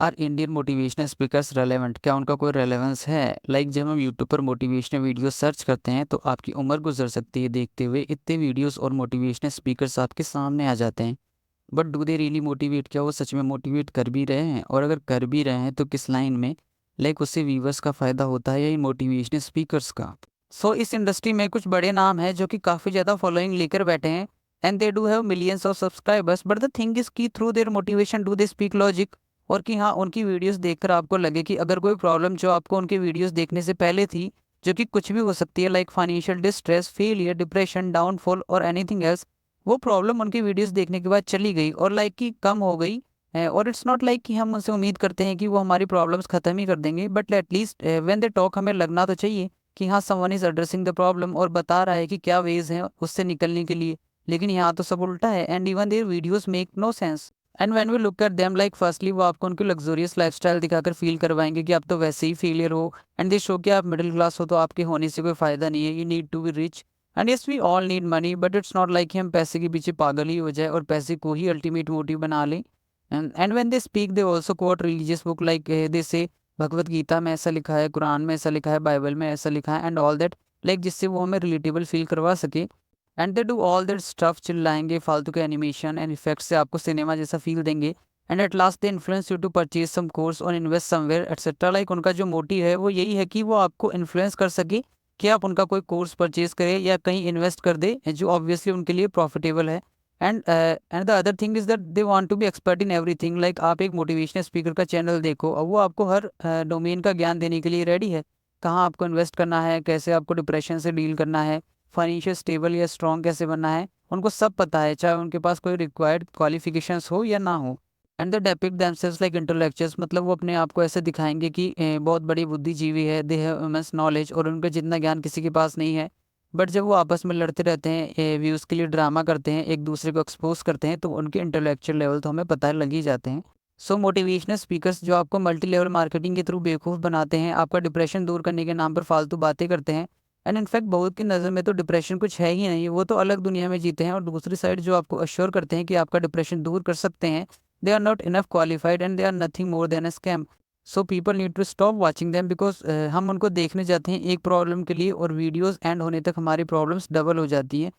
Are Indian motivational speakers relevant, क्या उनका कोई रेलेवेंस है? जब हम यूट्यूब पर मोटिवेशनल वीडियो सर्च करते हैं तो आपकी उम्र गुजर सकती है देखते हुए, इतने वीडियोस और मोटिवेशनल स्पीकर्स आपके सामने आ जाते हैं। But do they really motivate? क्या वो सच में मोटिवेट कर भी रहे हैं? और अगर कर भी रहे हैं तो किस लाइन में? उससे व्यूवर्स का फ़ायदा होता है या ये मोटिवेशनल स्पीकर्स का? सो इस इंडस्ट्री में कुछ बड़े नाम हैं जो कि काफ़ी ज़्यादा फॉलोइंग लेकर बैठे हैं, and they do have millions of subscribers, but the thing is की through their motivation do they speak logic? और कि हाँ, उनकी वीडियोस देखकर आपको लगे कि अगर कोई प्रॉब्लम जो आपको उनकी वीडियोस देखने से पहले थी, जो कि कुछ भी हो सकती है, like financial distress, failure, depression, downfall और एनीथिंग एल्स, वो प्रॉब्लम उनकी वीडियोस देखने के बाद चली गई और कि कम हो गई है। और इट्स नॉट कि हम उनसे उम्मीद करते हैं कि वो हमारी प्रॉब्लम्स खत्म ही कर देंगे, but at least when they talk हमें लगना तो चाहिए कि हाँ, someone is addressing the problem और बता रहा है कि क्या वेज हैं उससे निकलने के लिए। लेकिन यहाँ तो सब उल्टा है, and even their videos make no sense. And when we look at them, firstly वो आपको उनकी लग्जरियस लाइफस्टाइल दिखाकर फील करवाएंगे कि आप तो वैसे ही फेलियर हो, एंड दे शो कि आप मिडिल क्लास हो तो आपके होने से कोई फायदा नहीं है, you need to be rich. And yes, we all need money, but it's not कि हम पैसे के पीछे पागल ही हो जाए और पैसे को ही अल्टीमेट मोटिव बना लें। And when they speak they also quote religious book, they say Bhagavad Gita में ऐसा लिखा है, कुरान में ऐसा लिखा है, बाइबल में ऐसा लिखा है, एंड ऑल दैट, जिससे वो हमें रिलेटेबल फील करवा सके। And they do all that stuff, चिल्लाएंगे, फालतू के एनिमेशन एंड इफेक्ट्स से आपको सिनेमा जैसा फील देंगे। And at last they influence you to purchase some course और इन्वेस्ट समवेयर एटसेट्रा। उनका जो मोटिव है वो यही है कि वो आपको इन्फ्लुएंस कर सके कि आप उनका कोई कोर्स परचेज करें या कहीं इन्वेस्ट कर दे, जो ऑब्वियसली उनके लिए प्रॉफिटेबल है। And the other thing is that they want to be expert in everything. आप एक मोटिवेशनल स्पीकर का चैनल देखो और वो आपको हर डोमेन का ज्ञान देने के लिए रेडी है। कहाँ आपको इन्वेस्ट करना है, कैसे आपको डिप्रेशन से डील करना है, फाइनेंशियल स्टेबल या स्ट्रॉन्ग कैसे बनना है, उनको सब पता है, चाहे उनके पास कोई रिक्वायर्ड क्वालिफिकेशंस हो या ना हो। And the depict themselves like intellectuals, वो अपने आप को ऐसे दिखाएंगे कि बहुत बड़ी बुद्धिजीवी है, दे हैव इमेंस नॉलेज, और उनका जितना ज्ञान किसी के पास नहीं है। बट जब वो आपस में लड़ते रहते हैं, व्यूज़ के लिए ड्रामा करते हैं, एक दूसरे को एक्सपोज करते हैं, तो उनके इंटेलेक्चुअल लेवल तो हमें पता लग ही जाते हैं। सो मोटिवेशनल स्पीकर्स जो आपको मल्टी लेवल मार्केटिंग के थ्रू बेवकूफ़ बनाते हैं, आपका डिप्रेशन दूर करने के नाम पर फालतू बातें करते हैं। एंड इनफैक्ट बहुत की नज़र में तो डिप्रेशन कुछ है ही नहीं, वो तो अलग दुनिया में जीते हैं। और दूसरी साइड जो आपको अश्योर करते हैं कि आपका डिप्रेशन दूर कर सकते हैं, they are not enough qualified and they are nothing more than a scam. So people need to stop watching them because हम उनको देखने जाते हैं एक प्रॉब्लम के लिए और वीडियोस एंड होने तक हमारी प्रॉब्लम्स डबल हो जाती हैं।